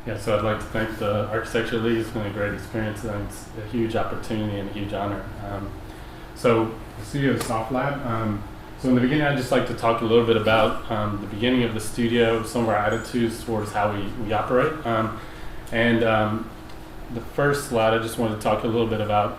Yeah, so I'd like to thank the Architecture League. It's been a great experience, and it's a huge opportunity and a huge honor. So the studio is SOFTlab. So in the beginning, I'd just like to talk a little bit about the beginning of the studio, some of our attitudes towards how we operate. The first slide, I just wanted to talk a little bit about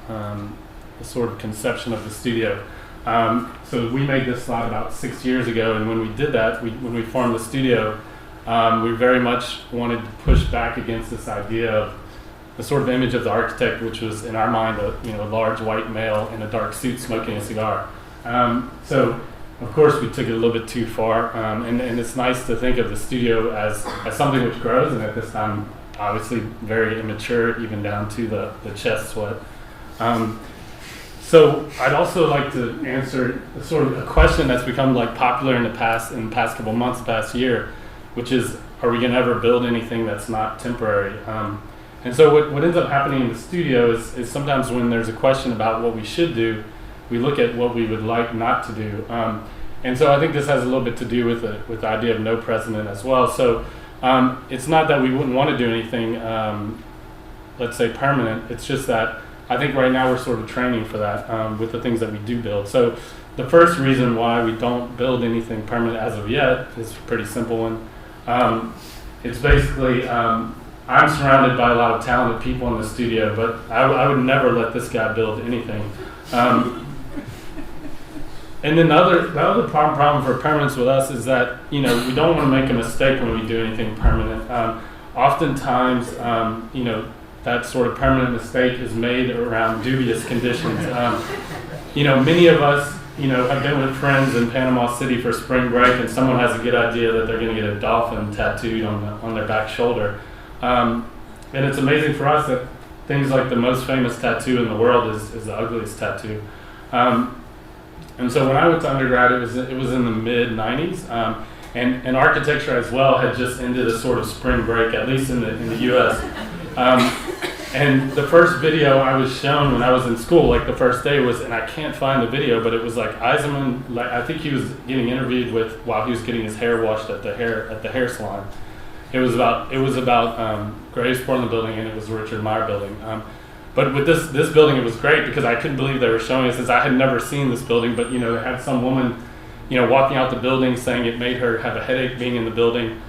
the sort of conception of the studio. So we made this slide about 6 years ago, and when we did that, when we formed the studio, we very much wanted to push back against this idea of the sort of image of the architect, which was in our mind a large white male in a dark suit smoking a cigar. So of course we took it a little bit too far, and it's nice to think of the studio as something which grows, and at this time obviously very immature, even down to the chest sweat. So I'd also like to answer sort of a question that's become like popular in the past couple months, past year, which is, are we going to ever build anything that's not temporary? And so what ends up happening in the studio is sometimes when there's a question about what we should do, we look at what we would like not to do. And so I think this has a little bit to do with the idea of no precedent as well. So it's not that we wouldn't want to do anything, let's say permanent. It's just that I think right now we're sort of training for that with the things that we do build. So the first reason why we don't build anything permanent as of yet is a pretty simple one. It's basically, I'm surrounded by a lot of talented people in the studio, but I would never let this guy build anything. And then the other problem for permanence with us is that, we don't want to make a mistake when we do anything permanent. Oftentimes, that sort of permanent mistake is made around dubious conditions. Many of us, have been with friends in Panama City for spring break, and someone has a good idea that they're going to get a dolphin tattooed on their back shoulder. And it's amazing for us that things like the most famous tattoo in the world is the ugliest tattoo. And so when I went to undergrad, it was in the mid-90s, and architecture as well had just ended a sort of spring break, at least in the U.S. And the first video I was shown when I was in school, like the first day was, and I can't find the video, but it was like Eisenman, I think he was getting interviewed while he was getting his hair washed at the hair salon. It was about Graves Portland building, and it was the Richard Meyer building. But with this building, it was great because I couldn't believe they were showing us this. I had never seen this building, but they had some woman, walking out the building saying it made her have a headache being in the building.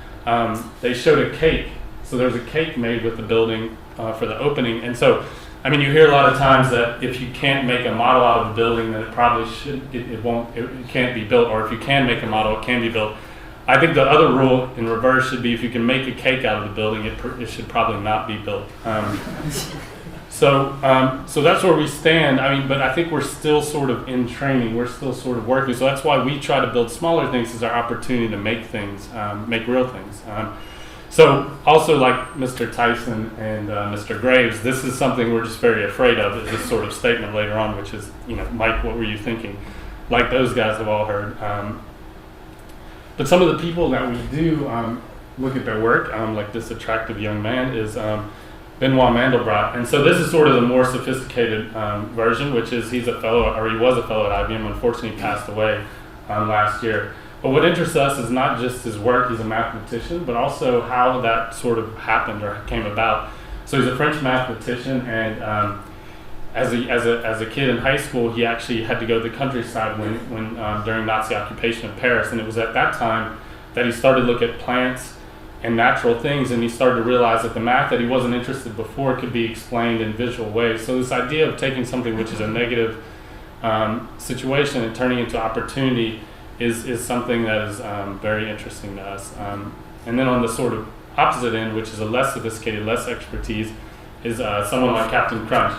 They showed a cake, so there was a cake made with the building for the opening. And so, you hear a lot of times that if you can't make a model out of the building, then it probably it can't be built, or if you can make a model, it can be built. I think the other rule in reverse should be if you can make a cake out of the building, it should probably not be built. So that's where we stand. But I think we're still sort of in training. We're still sort of working. So that's why we try to build smaller things as our opportunity to make things, make real things. So also like Mr. Tyson and Mr. Graves, this is something we're just very afraid of, is this sort of statement later on, which is, Mike, what were you thinking? Like those guys have all heard. But some of the people that we do look at their work, like this attractive young man, is Benoit Mandelbrot. And so this is sort of the more sophisticated version, which is he was a fellow at IBM, unfortunately passed away last year. But what interests us is not just his work, he's a mathematician, but also how that sort of happened or came about. So he's a French mathematician, and as a kid in high school, he actually had to go to the countryside when during Nazi occupation of Paris, and it was at that time that he started to look at plants and natural things, and he started to realize that the math that he wasn't interested before could be explained in visual ways. So this idea of taking something which is a negative situation and turning it into opportunity is something that is very interesting to us. And then on the sort of opposite end, which is a less sophisticated, less expertise, is someone like Captain Crunch.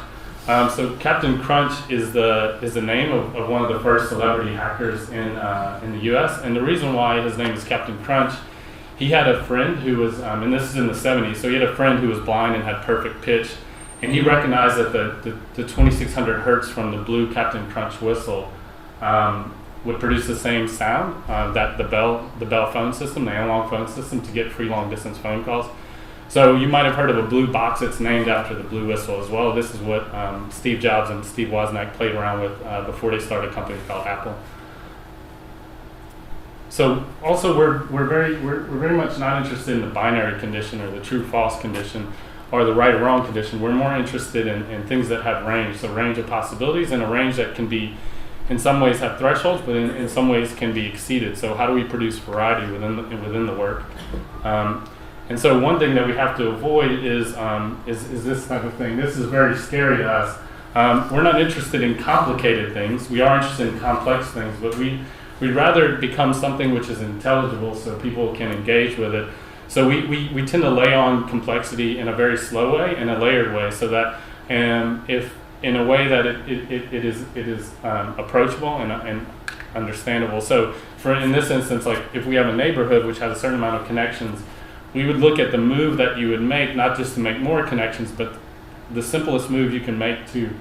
So Captain Crunch is the name of one of the first celebrity hackers in the U.S. And the reason why his name is Captain Crunch, he had a friend who was, and this is in the 70s, so he had a friend who was blind and had perfect pitch, and he recognized that the 2600 hertz from the blue Captain Crunch whistle would produce the same sound that the Bell phone system, the analog phone system, to get free long distance phone calls. So you might have heard of a blue box that's named after the blue whistle as well. This is what Steve Jobs and Steve Wozniak played around with before they started a company called Apple. So also we're very much not interested in the binary condition or the true-false condition or the right or wrong condition. We're more interested in things that have range, so range of possibilities, and a range that can be, in some ways, have thresholds, but in some ways can be exceeded. So how do we produce variety within the work? And so one thing that we have to avoid is this type of thing. This is very scary to us. We're not interested in complicated things. We are interested in complex things, but we'd rather become something which is intelligible so people can engage with it. So we tend to lay on complexity in a very slow way, in a layered way, so that if in a way that it is approachable and understandable. So in this instance, like if we have a neighborhood which has a certain amount of connections, we would look at the move that you would make, not just to make more connections, but the simplest move you can make to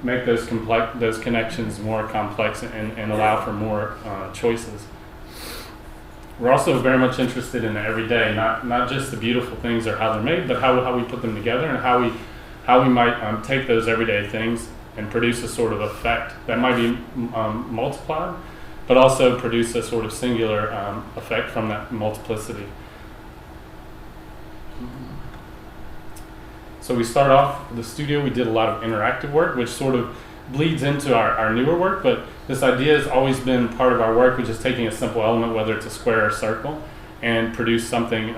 make those connections more complex and allow for more choices. We're also very much interested in the everyday, not just the beautiful things or how they're made, but how we put them together and how we might take those everyday things and produce a sort of effect that might be multiplied, but also produce a sort of singular effect from that multiplicity. So we start off with the studio. We did a lot of interactive work, which sort of bleeds into our newer work, but this idea has always been part of our work, which is taking a simple element, whether it's a square or circle, and produce something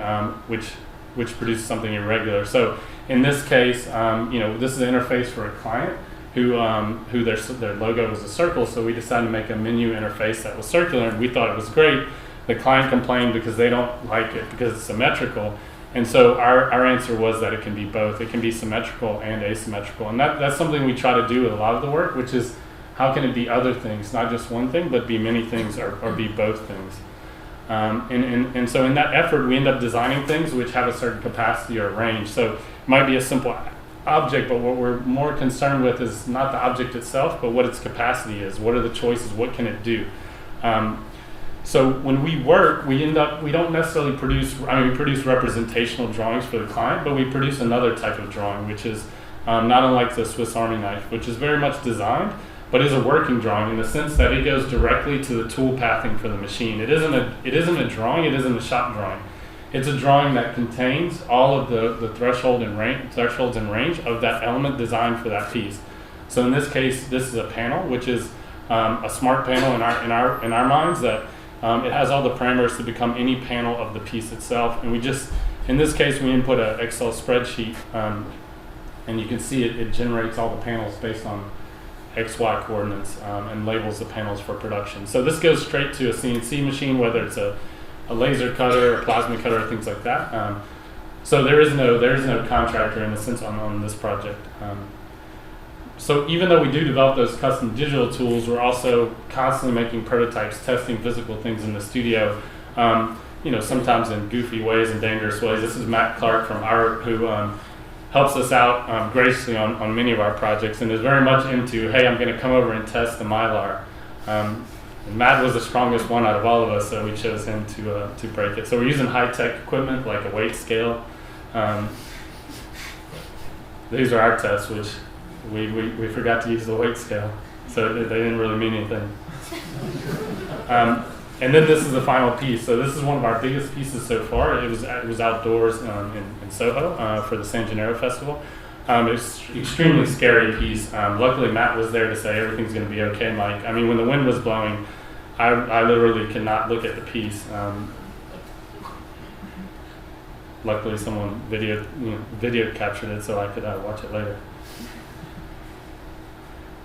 which produces something irregular. So in this case, this is an interface for a client who their logo was a circle, so we decided to make a menu interface that was circular, and we thought it was great. The client complained because they don't like it because it's symmetrical. And so our answer was that it can be both. It can be symmetrical and asymmetrical. And that's something we try to do with a lot of the work, which is how can it be other things, not just one thing, but be many things or be both things. And so in that effort, we end up designing things which have a certain capacity or range. So it might be a simple object, but what we're more concerned with is not the object itself, but what its capacity is. What are the choices? What can it do? So when we work, we don't necessarily produce, we produce representational drawings for the client, but we produce another type of drawing, which is not unlike the Swiss Army knife, which is very much designed, but is a working drawing in the sense that it goes directly to the tool pathing for the machine. It isn't a drawing, it isn't a shop drawing. It's a drawing that contains all of the thresholds and range of that element designed for that piece. So in this case, this is a panel, which is a smart panel in our minds that it has all the parameters to become any panel of the piece itself. And we just, in this case, we input an Excel spreadsheet, and you can see it generates all the panels based on XY coordinates and labels the panels for production. So this goes straight to a CNC machine, whether it's a laser cutter or plasma cutter or things like that. So there is no contractor in a sense on this project. So even though we do develop those custom digital tools, we're also constantly making prototypes, testing physical things in the studio, sometimes in goofy ways and dangerous ways. This is Matt Clark from Art, who helps us out graciously on many of our projects and is very much into, hey, I'm going to come over and test the mylar. And Matt was the strongest one out of all of us, so we chose him to break it. So we're using high-tech equipment like a weight scale. These are our tests, which we forgot to use the weight scale, so they didn't really mean anything. And then this is the final piece. So this is one of our biggest pieces so far. It was outdoors in SoHo for the San Genarro festival. It's an extremely scary piece. Luckily, Matt was there to say everything's going to be okay, Mike. When the wind was blowing, I literally could not look at the piece. Luckily, someone video captured it so I could watch it later.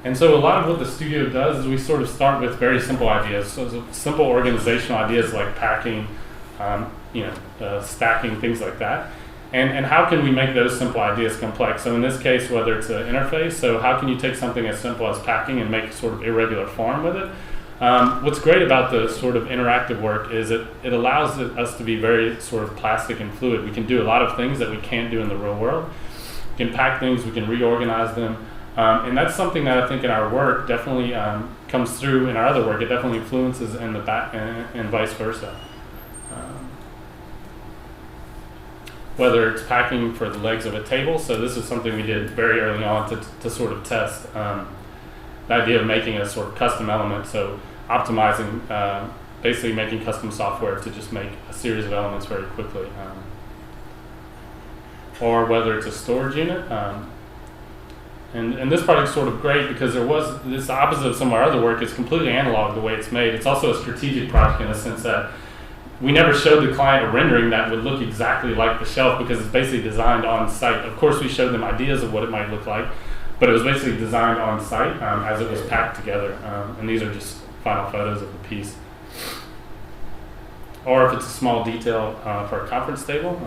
And so a lot of what the studio does is we sort of start with very simple ideas. So simple organizational ideas like packing, stacking, things like that. And how can we make those simple ideas complex? So in this case, whether it's an interface, so how can you take something as simple as packing and make sort of irregular form with it? What's great about the sort of interactive work is it allows us to be very sort of plastic and fluid. We can do a lot of things that we can't do in the real world. We can pack things, we can reorganize them. And that's something that I think in our work definitely comes through in our other work. It definitely influences in the back and vice versa. Whether it's packing for the legs of a table, so this is something we did very early on to sort of test the idea of making a sort of custom element, so optimizing basically making custom software to just make a series of elements very quickly. Or whether it's a storage unit. And this project's sort of great because it's the opposite of some of our other work. It's completely analog the way it's made. It's also a strategic project in the sense that we never showed the client a rendering that would look exactly like the shelf because it's basically designed on site. Of course, we showed them ideas of what it might look like, but it was basically designed on site as it was packed together. And these are just final photos of the piece. Or if it's a small detail for a conference table,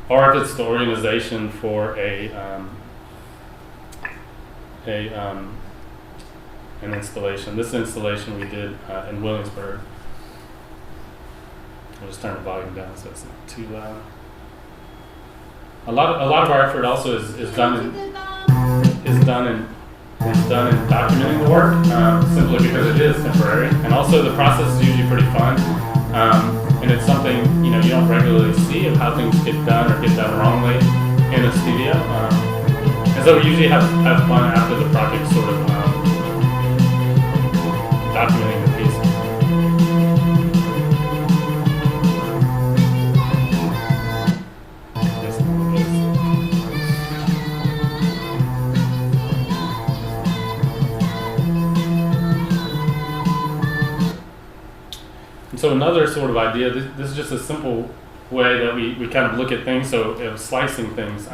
or if it's the organization for an installation. This installation we did in Williamsburg. I'll just turn the volume down so it's not too loud. A lot of our effort also is done in documenting the work, simply because it is temporary, and also the process is usually pretty fun, and it's something you don't regularly see of how things get done or get done wrongly in a studio, and so we usually have fun after the project, sort of documenting the piece. So another sort of idea, this is just a simple way that we kind of look at things, so slicing things.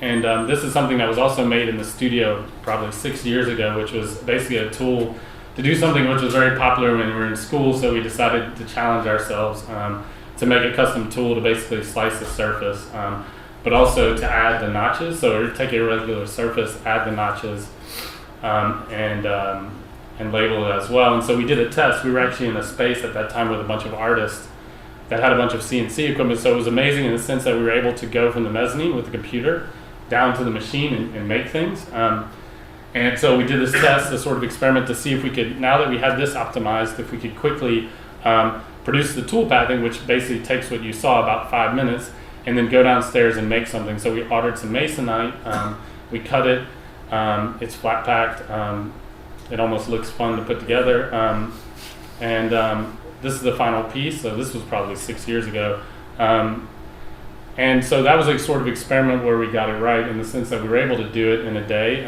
This is something that was also made in the studio probably 6 years ago, which was basically a tool to do something which was very popular when we were in school, so we decided to challenge ourselves to make a custom tool to basically slice the surface, but also to add the notches. So take a regular surface, add the notches, and label it as well. And so we did a test. We were actually in a space at that time with a bunch of artists that had a bunch of CNC equipment. So it was amazing in the sense that we were able to go from the mezzanine with the computer down to the machine and make things. And so we did this test, this sort of experiment to see if we could, now that we had this optimized, if we could quickly produce the tool pathing, which basically takes what you saw, about 5 minutes, and then go downstairs and make something. So we ordered some masonite, we cut it, it's flat packed, it almost looks fun to put together, this is the final piece. So this was probably 6 years ago, and so that was a sort of experiment where we got it right in the sense that we were able to do it in a day,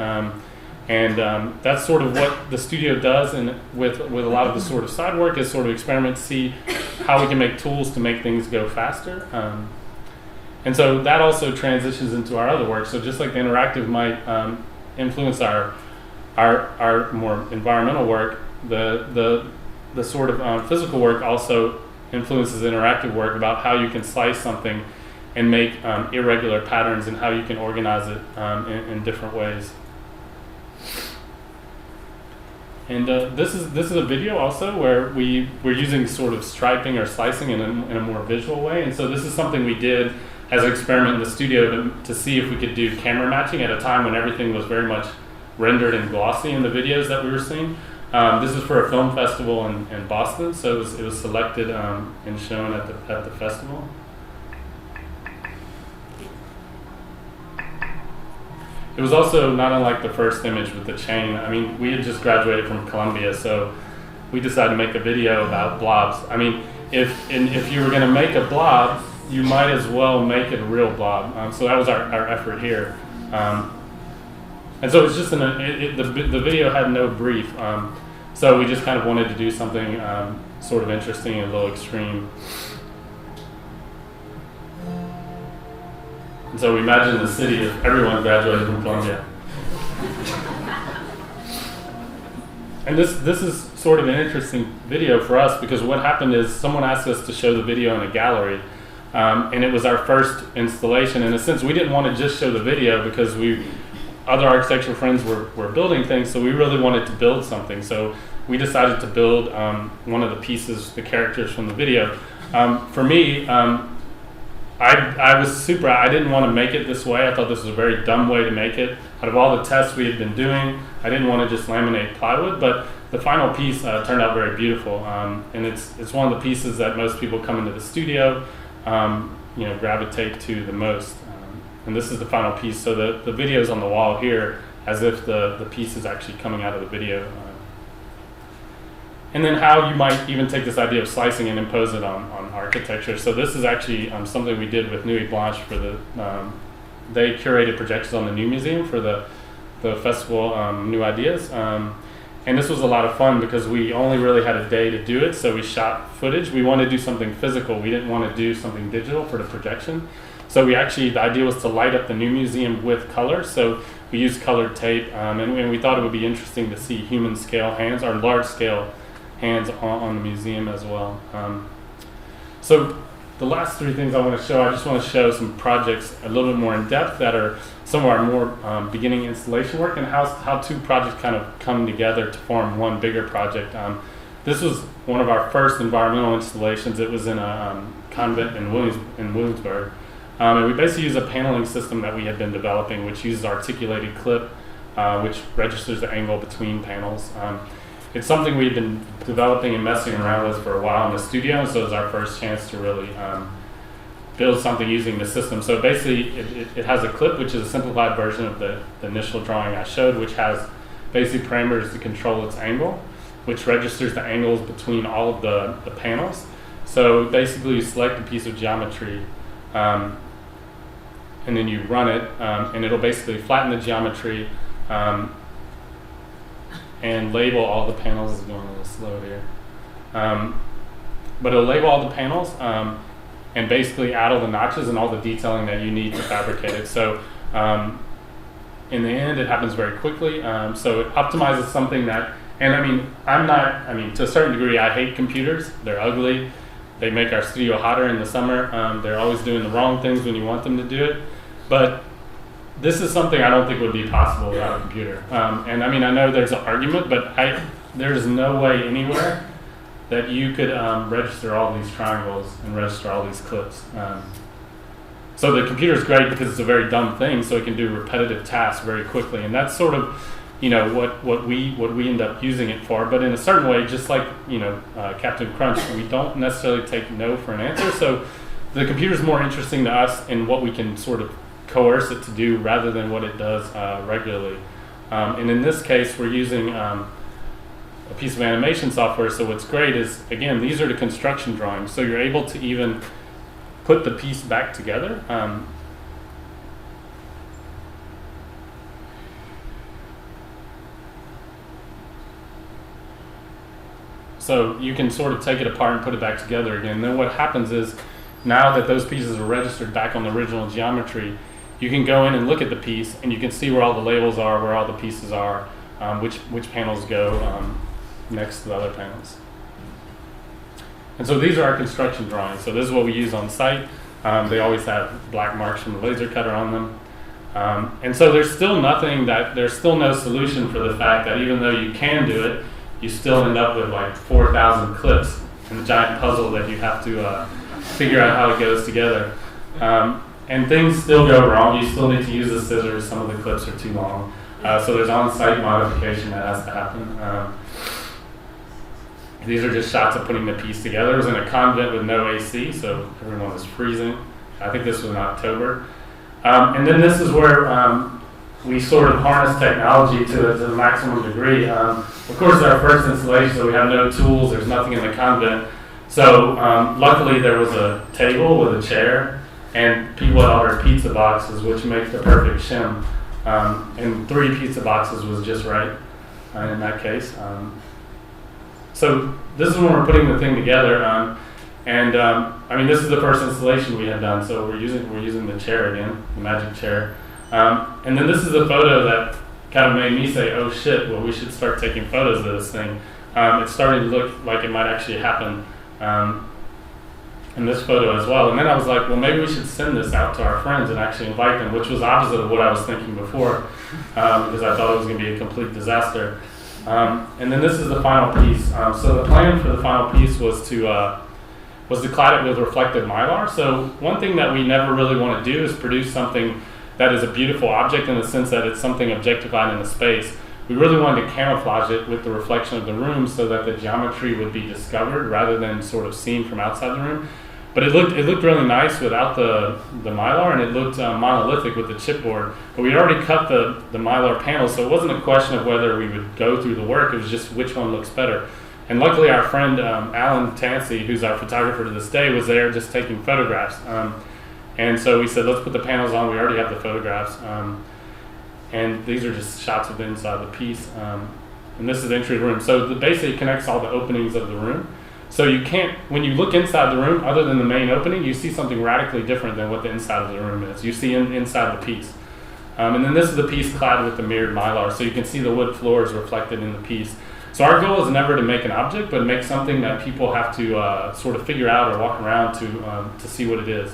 that's sort of what the studio does, and with a lot of the sort of side work is sort of experiment to see how we can make tools to make things go faster, and so that also transitions into our other work. So just like the interactive might influence our more environmental work, the sort of physical work also influences interactive work about how you can slice something and make irregular patterns and how you can organize it in different ways. And this is a video also where we're using sort of striping or slicing in a more visual way. And so this is something we did as an experiment in the studio to see if we could do camera matching at a time when everything was very much rendered and glossy in the videos that we were seeing. This was for a film festival in Boston, so it was selected and shown at the festival. It was also not unlike the first image with the chain. I mean, we had just graduated from Columbia, so we decided to make a video about blobs. I mean, if you were going to make a blob, you might as well make it a real blob. So that was our effort here. And so it's just the video had no brief, so we just kind of wanted to do something sort of interesting and a little extreme. And so we imagined the city if everyone graduated from Columbia. And this is sort of an interesting video for us because what happened is someone asked us to show the video in a gallery, and it was our first installation. In a sense, we didn't want to just show the video because other architectural friends were building things, so we really wanted to build something. So we decided to build one of the pieces, the characters from the video. For me, I didn't want to make it this way. I thought this was a very dumb way to make it. Out of all the tests we had been doing, I didn't want to just laminate plywood, but the final piece turned out very beautiful. And it's one of the pieces that most people come into the studio, gravitate to the most. And this is the final piece. So the video is on the wall here as if the piece is actually coming out of the video. And then how you might even take this idea of slicing and impose it on architecture. So this is actually something we did with Nuit Blanche for the, they curated projections on the New Museum for the festival, New Ideas. And this was a lot of fun because we only really had a day to do it, so we shot footage. We wanted to do something physical. We didn't want to do something digital for the projection. So we actually, the idea was to light up the New Museum with color. So we used colored tape, and we thought it would be interesting to see human scale hands, or large scale hands on the museum as well. So the last three things I want to show, I just want to show some projects a little bit more in depth that are some of our more beginning installation work, and how two projects kind of come together to form one bigger project. This was one of our first environmental installations. It was in a convent in Williamsburg. And we basically use a paneling system that we had been developing, which uses articulated clip, which registers the angle between panels. It's something we've been developing and messing around with for a while in the studio, so it's our first chance to really build something using the system. So basically, it has a clip, which is a simplified version of the initial drawing I showed, which has basic parameters to control its angle, which registers the angles between all of the panels. So basically, you select a piece of geometry, and then you run it, and it'll basically flatten the geometry and label all the panels. This is going a little slow here. But it'll label all the panels and basically add all the notches and all the detailing that you need to fabricate it. So in the end, it happens very quickly. So it optimizes something that, and I mean, to a certain degree, I hate computers. They're ugly. They make our studio hotter in the summer. They're always doing the wrong things when you want them to do it. But this is something I don't think would be possible without a computer. And I mean, I know there's an argument, but there's no way anywhere that you could register all these triangles and register all these clips. So the computer is great because it's a very dumb thing, so it can do repetitive tasks very quickly. And that's sort of, what we end up using it for. But in a certain way, just like Captain Crunch, we don't necessarily take no for an answer. So the computer is more interesting to us in what we can sort of coerce it to do rather than what it does regularly. And in this case, we're using a piece of animation software. So what's great is, again, these are the construction drawings. So you're able to even put the piece back together. So you can sort of take it apart and put it back together again. And then what happens is, now that those pieces are registered back on the original geometry, you can go in and look at the piece, and you can see where all the labels are, where all the pieces are, which panels go next to the other panels. And so these are our construction drawings. So this is what we use on site. They always have black marks from the laser cutter on them. And so there's still no solution for the fact that even though you can do it, you still end up with like 4,000 clips and a giant puzzle that you have to figure out how it goes together. And things still go wrong. You still need to use the scissors. Some of the clips are too long. So there's on-site modification that has to happen. These are just shots of putting the piece together. It was in a convent with no AC, so everyone was freezing. I think this was in October. And then this is where we sort of harness technology to the maximum degree. Of course, it's our first installation, so we have no tools. There's nothing in the convent. So luckily, there was a table with a chair, and people had ordered pizza boxes, which make the perfect shim. And 3 pizza boxes was just right in that case. So this is when we're putting the thing together. I mean, this is the first installation we had done, so we're using the chair again, the magic chair. And then this is a photo that kind of made me say, oh shit, well, we should start taking photos of this thing. It's starting to look like it might actually happen in this photo as well. And then I was like, well, maybe we should send this out to our friends and actually invite them, which was opposite of what I was thinking before, because I thought it was going to be a complete disaster. And then this is the final piece. So the plan for the final piece was to clad it with reflective mylar. So one thing that we never really want to do is produce something that is a beautiful object in the sense that it's something objectified in a space. We really wanted to camouflage it with the reflection of the room so that the geometry would be discovered rather than sort of seen from outside the room. But it looked really nice without the mylar, and it looked monolithic with the chipboard. But we already cut the mylar panels, so it wasn't a question of whether we would go through the work. It was just which one looks better. And luckily our friend Alan Tansey, who's our photographer to this day, was there just taking photographs. And so we said, let's put the panels on. We already have the photographs. And these are just shots of the inside of the piece. And this is the entry room. So basically connects all the openings of the room. So you can't, when you look inside the room, other than the main opening, you see something radically different than what the inside of the room is. You see inside the piece. And then this is the piece clad with the mirrored mylar. So you can see the wood floors reflected in the piece. So our goal is never to make an object, but make something that people have to sort of figure out or walk around to see what it is.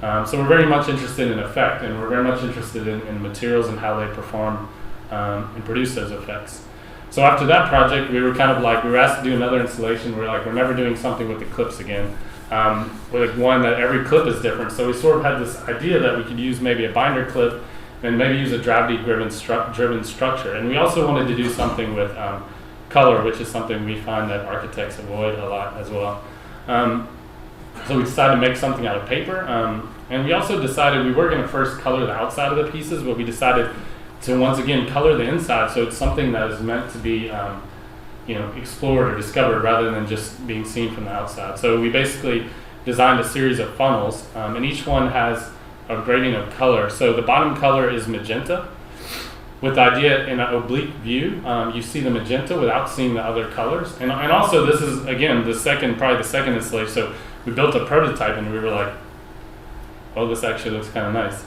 So we're very much interested in effect, and we're very much interested in materials and how they perform and produce those effects. So after that project, we were kind of like, we were asked to do another installation. We're like, we're never doing something with the clips again. We're like, one, that every clip is different. So we sort of had this idea that we could use maybe a binder clip and maybe use a gravity-driven structure. And we also wanted to do something with color, which is something we find that architects avoid a lot as well. So we decided to make something out of paper. And we also decided we were going to first color the outside of the pieces, but we decided to once again color the inside, so it's something that is meant to be explored or discovered rather than just being seen from the outside. So we basically designed a series of funnels, and each one has a gradient of color. So the bottom color is magenta. With the idea in an oblique view, you see the magenta without seeing the other colors. And also this is, again, probably the second installation. So we built a prototype and we were like, oh, this actually looks kind of nice.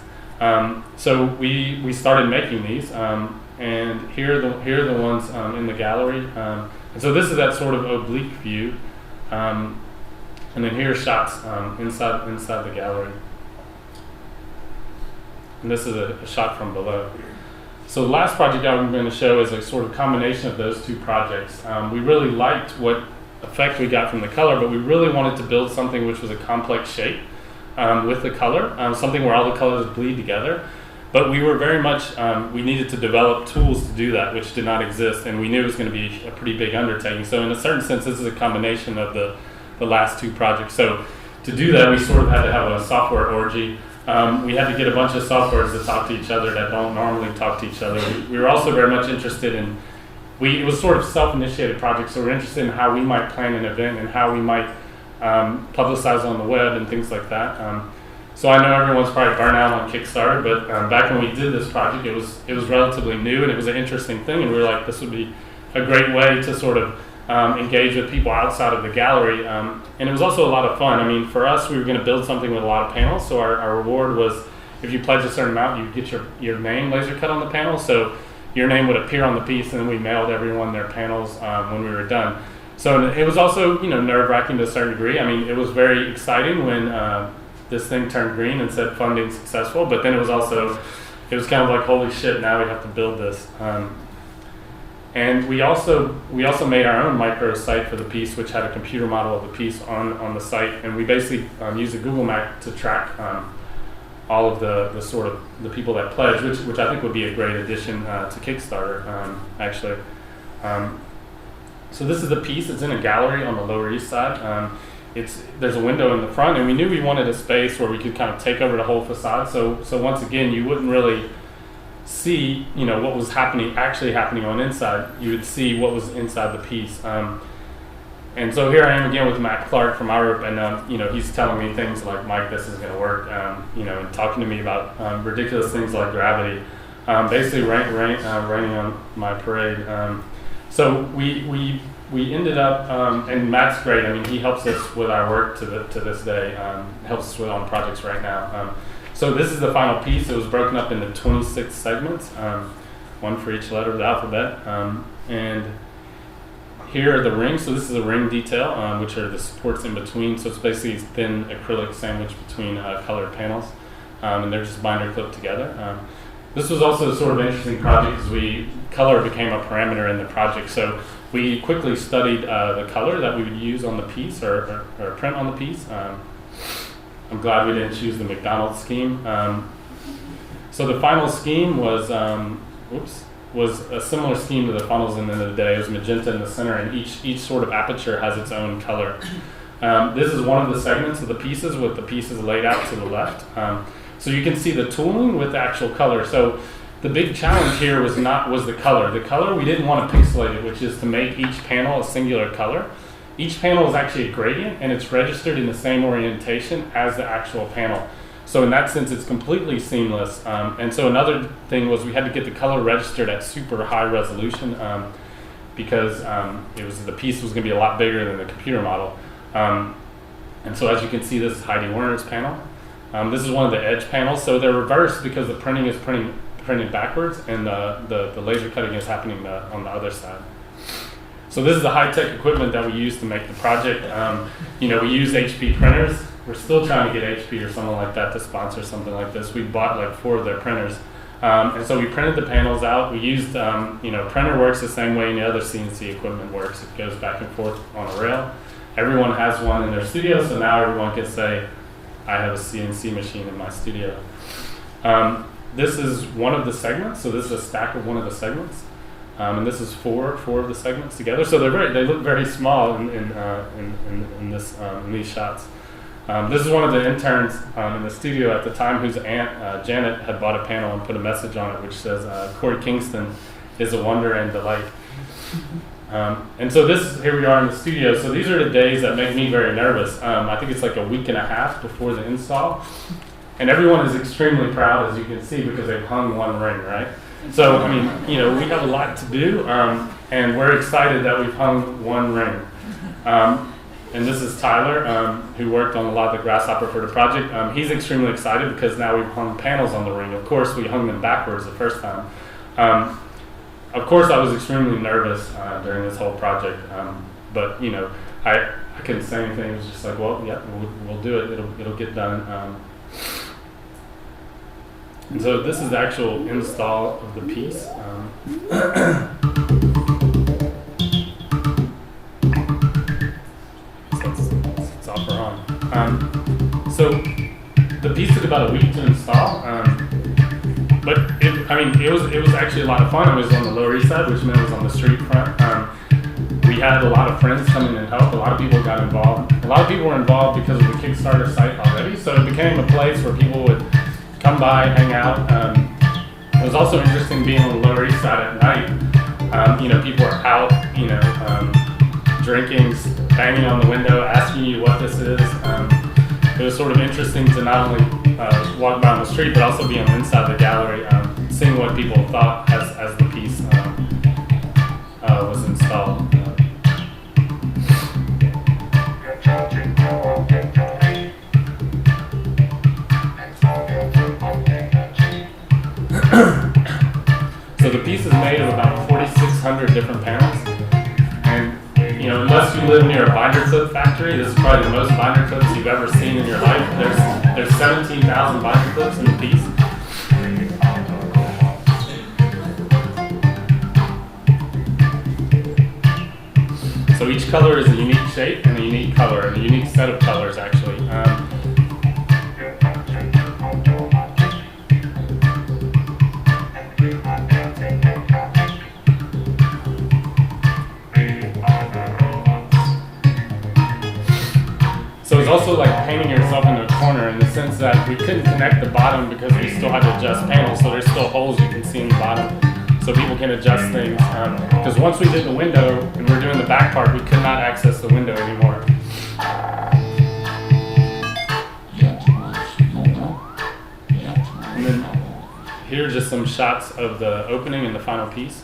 So we started making these, and here are the ones in the gallery. And so this is that sort of oblique view, and then here are shots inside the gallery. And this is a shot from below. So the last project I'm going to show is a sort of combination of those two projects. We really liked what effect we got from the color, but we really wanted to build something which was a complex shape. With the color, something where all the colors bleed together. But we were very much, we needed to develop tools to do that, which did not exist, and we knew it was going to be a pretty big undertaking. So in a certain sense, this is a combination of the last two projects. So to do that, we sort of had to have a software orgy. We had to get a bunch of softwares to talk to each other that don't normally talk to each other. We were also very much interested in, it was sort of self-initiated project, so we're interested in how we might plan an event and how we might publicize on the web and things like that. So I know everyone's probably burnt out on Kickstarter, but back when we did this project, it was relatively new and it was an interesting thing, and we were like, this would be a great way to sort of engage with people outside of the gallery. And it was also a lot of fun. I mean, for us, we were going to build something with a lot of panels, so our reward was if you pledge a certain amount, you get your name laser cut on the panel, so your name would appear on the piece, and then we mailed everyone their panels when we were done. So it was also, nerve-wracking to a certain degree. I mean, it was very exciting when this thing turned green and said funding successful, but then it was kind of like, holy shit, now we have to build this. And we also made our own micro site for the piece, which had a computer model of the piece on the site, and we basically used a Google map to track all of the sort of the people that pledged, which I think would be a great addition to Kickstarter, actually. So this is the piece. It's in a gallery on the Lower East Side. There's a window in the front, and we knew we wanted a space where we could kind of take over the whole facade. So once again, you wouldn't really see, what was actually happening on inside. You would see what was inside the piece. And so here I am again with Matt Clark from our group, and he's telling me things like, Mike, this isn't going to work, and talking to me about ridiculous things like gravity, basically raining on my parade. So we ended up, and Matt's great. I mean, he helps us with our work to this day. Helps us with on projects right now. So this is the final piece. It was broken up into 26 segments, one for each letter of the alphabet. And here are the rings. So this is a ring detail, which are the supports in between. So it's basically thin acrylic sandwich between colored panels, and they're just binder clipped together. This was also a sort of interesting project because color became a parameter in the project. So we quickly studied the color that we would use on the piece or print on the piece. I'm glad we didn't choose the McDonald's scheme. So the final scheme was a similar scheme to the funnels in the end of the day. It was magenta in the center, and each sort of aperture has its own color. This is one of the segments of the pieces with the pieces laid out to the left. So you can see the tooling with the actual color. So The big challenge here was the color. The color, we didn't want to pixelate it, which is to make each panel a singular color. Each panel is actually a gradient, and it's registered in the same orientation as the actual panel. So in that sense, it's completely seamless. And so another thing was we had to get the color registered at super high resolution because the piece was going to be a lot bigger than the computer model. And so as you can see, this is Heidi Werner's panel. This is one of the edge panels. So they're reversed because the printing is printed backwards, and the laser cutting is happening on the other side. So this is the high-tech equipment that we use to make the project. We use HP printers. We're still trying to get HP or someone like that to sponsor something like this. We bought like 4 of their printers. And so we printed the panels out. We used, printer works the same way any other CNC equipment works. It goes back and forth on a rail. Everyone has one in their studio, so now everyone can say, I have a CNC machine in my studio. This is one of the segments, so this is a stack of one of the segments. And this is four of the segments together. So they look very small in these shots. This is one of the interns in the studio at the time whose aunt, Janet, had bought a panel and put a message on it which says, Corey Kingston is a wonder and delight. And so here we are in the studio. So these are the days that make me very nervous. I think it's like a week and a half before the install. And everyone is extremely proud, as you can see, because they've hung one ring, right? So, we have a lot to do, and we're excited that we've hung one ring. And this is Tyler, who worked on a lot of the grasshopper for the project. He's extremely excited because now we've hung panels on the ring. Of course, we hung them backwards the first time. Of course, I was extremely nervous during this whole project, but I couldn't say anything. It was just like, well, yeah, we'll do it. It'll get done. And so this is the actual install of the piece. It's off or on. So the piece took about a week to install, but it was actually a lot of fun. It was on the Lower East Side, which meant it was on the street front. We had a lot of friends come in and help. A lot of people got involved. A lot of people were involved because of the Kickstarter site already. So it became a place where people would come by, hang out. It was also interesting being on the Lower East Side at night. People were out, drinking, banging on the window, asking you what this is. It was sort of interesting to not only walk by on the street, but also be on the inside of the gallery, seeing what people thought as the piece was installed. So the piece is made of about 4,600 different panels, and unless you live near a binder clip factory, this is probably the most binder clips you've ever seen in your life. There's 17,000 binder clips in the piece. So each color is a unique shape and a unique color, and a unique set of colors actually. So it's also like painting yourself into a corner in the sense that we couldn't connect the bottom because we still had to adjust panels, so there's still holes you can see in the bottom so people can adjust things. Because once we did the window and we're doing the back part, we could not access the window anymore. And then here are just some shots of the opening and the final piece.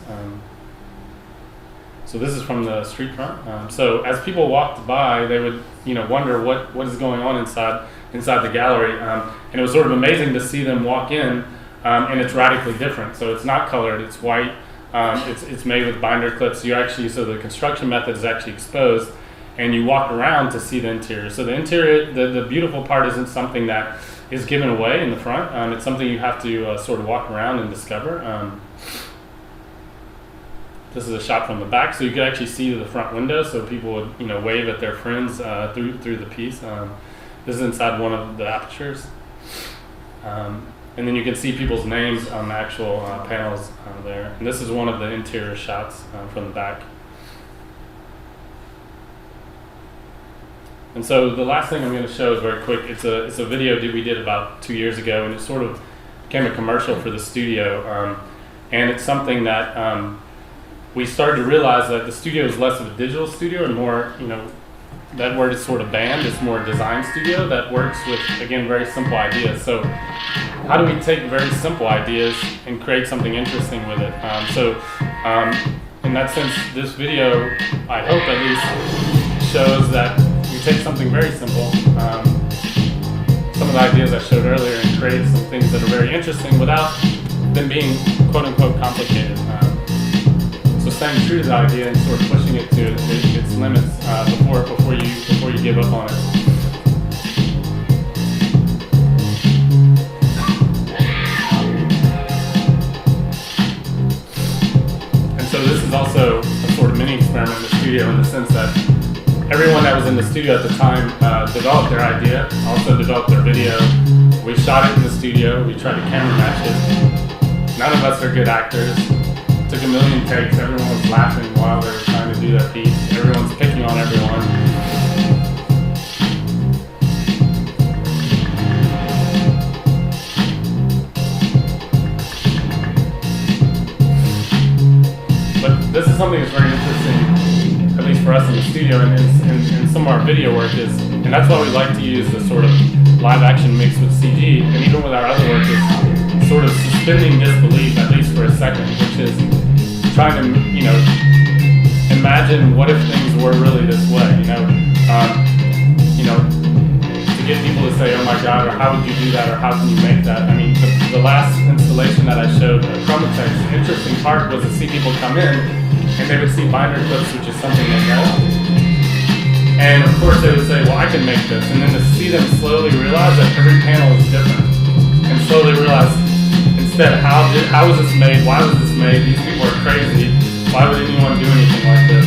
So this is from the street front. So as people walked by, they would, wonder what is going on inside the gallery. And it was sort of amazing to see them walk in, and it's radically different. So it's not colored; it's white. It's made with binder clips. So the construction method is actually exposed, and you walk around to see the interior. So the interior, the beautiful part isn't something that is given away in the front. It's something you have to sort of walk around and discover. This is a shot from the back, so you could actually see the front window, so people would, wave at their friends through the piece. This is inside one of the apertures, and then you can see people's names on the actual panels there. And this is one of the interior shots from the back. And so the last thing I'm going to show is very quick. It's a video we did about 2 years ago, and it sort of became a commercial for the studio, and it's something that we started to realize that the studio is less of a digital studio and more, that word is sort of banned. It's more a design studio that works with, again, very simple ideas. So how do we take very simple ideas and create something interesting with it? In that sense, this video, I hope at least, shows that we take something very simple, some of the ideas I showed earlier, and create some things that are very interesting without them being quote-unquote complicated. So staying true to the idea and sort of pushing it to its limits before you give up on it. And so this is also a sort of mini experiment in the studio, in the sense that everyone that was in the studio at the time developed their idea, also developed their video. We shot it in the studio. We tried to camera match it. None of us are good actors. Took a million takes. Everyone was laughing while they were trying to do their piece. Everyone's picking on everyone. But this is something that's very interesting, at least for us in the studio and in some of our video work is, and that's why we like to use the sort of live action mix with CG, and even with our other work, is sort of suspending disbelief, at least for a second, which is trying to, imagine what if things were really this way, to get people to say, oh my God, or how would you do that, or how can you make that? I mean, the last installation that I showed, Chromatex, the interesting part was to see people come in, and they would see binder clips, which is something they know. And of course they would say, well, I can make this. And then to see them slowly realize that every panel is different, and slowly realize, instead, how was this made? Why was this made? These people are crazy. Why would anyone do anything like this?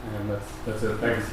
And that's it. Thanks.